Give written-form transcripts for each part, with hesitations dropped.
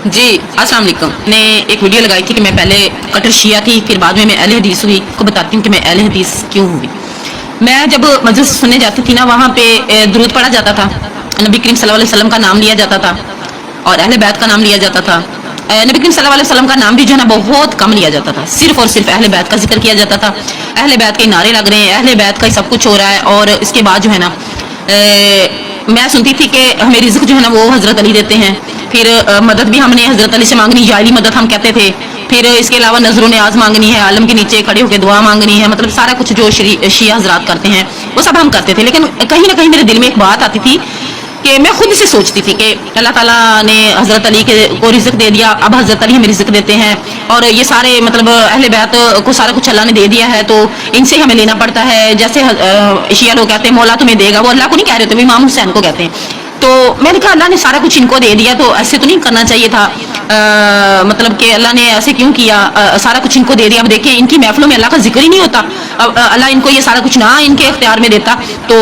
جی अस्सलाम वालेकुम। ने एक वीडियो लगाई थी कि मैं पहले कट्टर शिया थी, फिर बाद में मैं अहले हदीस हुई। को बताती हूँ कि मैं अहले हदीस क्यों हुई। मैं जब मजलिस सुनने जाती थी ना, वहाँ पे दुरूद पढ़ा जाता था, नबी करीम सल्लल्लाहु अलैहि वसल्लम का नाम लिया जाता था और अहले बैत का नाम लिया जाता था। नबी करीम सल्लल्लाहु अलैहि वसल्लम का नाम भी जो है ना बहुत कम लिया जाता था, सिर्फ और सिर्फ अहले बैत का जिक्र किया जाता था। अहले बैत के नारे लग रहे हैं, अहले बैत का ही सब कुछ हो रहा है। और इसके बाद जो है ना मैं सुनती थी कि हमें रिज़्क जो है ना वो हज़रत अली देते हैं। फिर मदद भी हमने हज़रत अली से मांगनी, जायली मदद हम कहते थे। फिर इसके अलावा नजरों न्याज मांगनी है, आलम के नीचे खड़े होकर दुआ मांगनी है, मतलब सारा कुछ जो शिया हजरात करते हैं वो सब हम करते थे। लेकिन कहीं ना कहीं मेरे दिल में एक बात आती थी कि मैं खुद से सोचती थी कि अल्लाह ताला ने हज़रत अली को रिज़्क दे दिया, अब हज़रत अली हमें रिज़्क देते हैं और ये सारे मतलब अहले बैत को सारा कुछ अल्लाह ने दे दिया है, तो इनसे हमें लेना पड़ता है। जैसे शिया लोग कहते हैं मौला तुम्हें देगा, वो अल्लाह को नहीं कह रहे थे, इमाम हुसैन को कहते हैं। तो मैंने कहा अल्लाह ने सारा कुछ इनको दे दिया, तो ऐसे तो नहीं करना चाहिए था। मतलब कि अल्लाह ने ऐसे क्यों किया, सारा कुछ इनको दे दिया। अब देखें इनकी महफिलों में अल्लाह का जिक्र ही नहीं होता। अब अल्लाह इनको ये सारा कुछ ना इनके इख्तियार में देता तो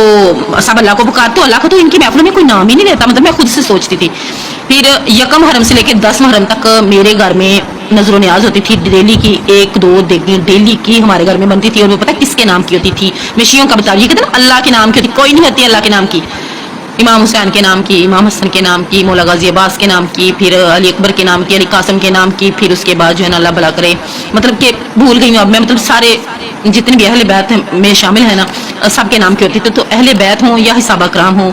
सब अल्लाह को पुकार, तो अल्लाह को तो इनकी महफिलों में कोई नाम ही नहीं देता। मतलब मैं खुद से सोचती थी। फिर यकम मुहर्रम से लेकर 10 मुहर्रम तक मेरे घर में नजर न्याज होती थी, डेली की 1-2 डेली की हमारे घर में बनती थी। और वो पता किसके नाम की होती थी? मैं शियों का बता रही, कहते ना अल्लाह के नाम की होती, कोई नहीं होती अल्लाह के नाम की। इमाम हुसैन के नाम की, इमाम हसन के नाम की, मौला गाजी अब्बास के नाम की, फिर अली अकबर के नाम की, अली कासम के नाम की। फिर उसके बाद जो है ना अल्लाह भला करे, मतलब कि भूल गई हूँ अब मैं, मतलब सारे जितने भी अहले बैत में शामिल है ना सब के नाम की होती थी। तो अहले बैत हों या हिसाबा कराम हो,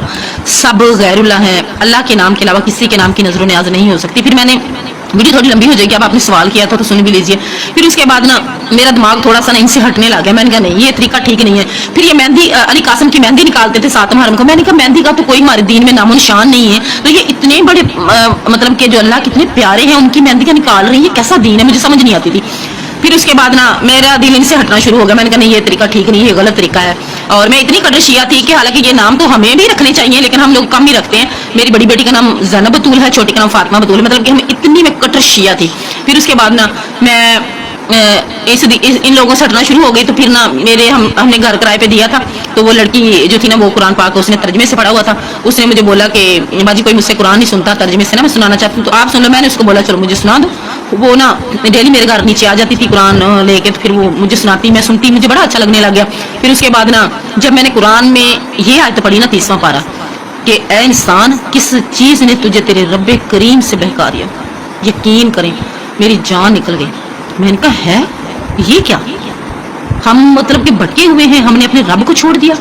सब गैरुल्लाह हैं। अल्लाह के नाम के अलावा किसी के नाम की नजर न्याज नहीं हो सकती। फिर मैंने वीडियो थोड़ी लंबी हो जाएगी, अब आपने सवाल किया था तो सुन भी लीजिए। फिर उसके बाद ना मेरा दिमाग थोड़ा सा ना इनसे हटने लग गया। मैंने कहा नहीं ये तरीका ठीक नहीं है। फिर ये मेहंदी, अली कासम की मेहंदी निकालते थे 7 मुहर्रम को। मैंने कहा मेहंदी का तो कोई हमारे दीन में नामो निशान नहीं है, तो ये इतने बड़े मतलब कि जो अल्लाह कितने प्यारे हैं उनकी मेहंदी का निकाल रही है, कैसा दीन है, मुझे समझ नहीं आती थी। फिर उसके बाद ना मेरा दिल इनसे हटना शुरू हो गया। मैंने कहा नहीं ये तरीका ठीक नहीं है, ये गलत तरीका है। और मैं इतनी कट्टर शिया थी कि हालांकि ये नाम तो हमें भी रखने चाहिए लेकिन हम लोग कम ही रखते हैं। मेरी बड़ी बेटी का नाम ज़ैनब बतूल है, छोटी का नाम फातिमा बतूल है, मतलब कि हम इतनी में कट्टर शिया थी। फिर उसके बाद ना मैं इन लोगों से हटना शुरू हो गई। तो फिर ना हमने घर किराए पे दिया था, तो वो लड़की जो थी ना वो कुरान पाक उसने तर्जमे से पढ़ा हुआ था। उसने मुझे बोला कि बाजी कोई मुझसे कुरान नहीं सुनता तर्जमे से, ना मैं सुनाना चाहती हूँ तो आप सुन लो। मैंने उसको बोला चलो मुझे सुना दो। वो ना डेली मेरे घर नीचे आ जाती थी कुरान लेके, तो फिर वो मुझे सुनाती, मैं सुनती, मुझे बड़ा अच्छा लगने लग गया। फिर उसके बाद ना जब मैंने कुरान में ये आयत पढ़ी ना 30वां पारा कि ए इंसान किस चीज़ ने तुझे तेरे रब्बे करीम से बहका दिया, यकीन करें मेरी जान निकल गई। मैंने कहा है ये क्या, हम मतलब कि भटके हुए हैं, हमने अपने रब को छोड़ दिया।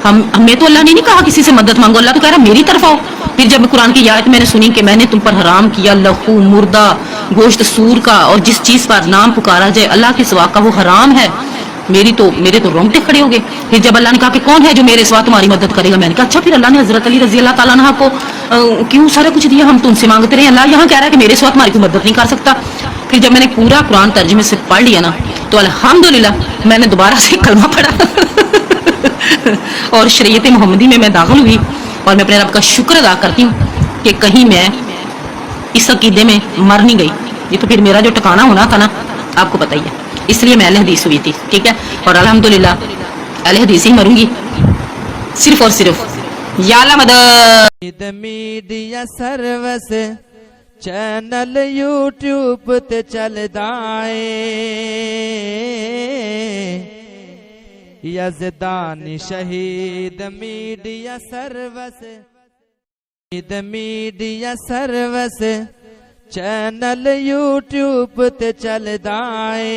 हमें तो अल्लाह ने नहीं कहा किसी से मदद मांगो, अल्लाह तो कह रहा मेरी तरफ आओ। फिर जब कुरान की आयत मैंने सुनी कि मैंने तुम पर हराम किया लहू, मुर्दा, गोश्त सूर का, और जिस चीज़ पर नाम पुकारा जाए अल्लाह के सिवा का वो हराम है, मेरे तो रोंगटे खड़े हो गए। फिर जब अल्लाह ने कहा कि कौन है जो मेरे सिवा तुम्हारी मदद करेगा, मैंने कहा अच्छा फिर अल्लाह ने हजरत अली रजी अल्लाह ताला अन्हा को क्यों सारा कुछ दिया, हम तुमसे मांगते रहे, अल्लाह यहाँ कह रहा है कि मेरे सिवा तुम्हारी कोई मदद नहीं कर सकता। फिर जब मैंने पूरा कुरान तर्जुमे से पढ़ लिया ना तो अल्हम्दुलिल्लाह मैंने दोबारा से कलमा पढ़ा और शरीयत मोहम्मदी में मैं दाखिल हुई। और मैं अपने रब का शुक्र अदा करती हूँ कि कहीं मैं इस अकीदे में मर नहीं गई। ये तो फिर मेरा जो ठिकाना होना था ना आपको पता ही है, इसलिए मैं अहले हदीस हुई थी, ठीक है। और अल्हम्दुलिल्लाह अहले हदीस ही मरूंगी, सिर्फ और सिर्फ या अल्लाह मदद। मीडिया सर्विस चैनल यूट्यूब ते चलदा ए यज़दानी शहीद मीडिया सर्विस चैनल यूट्यूब ते चलदा ए।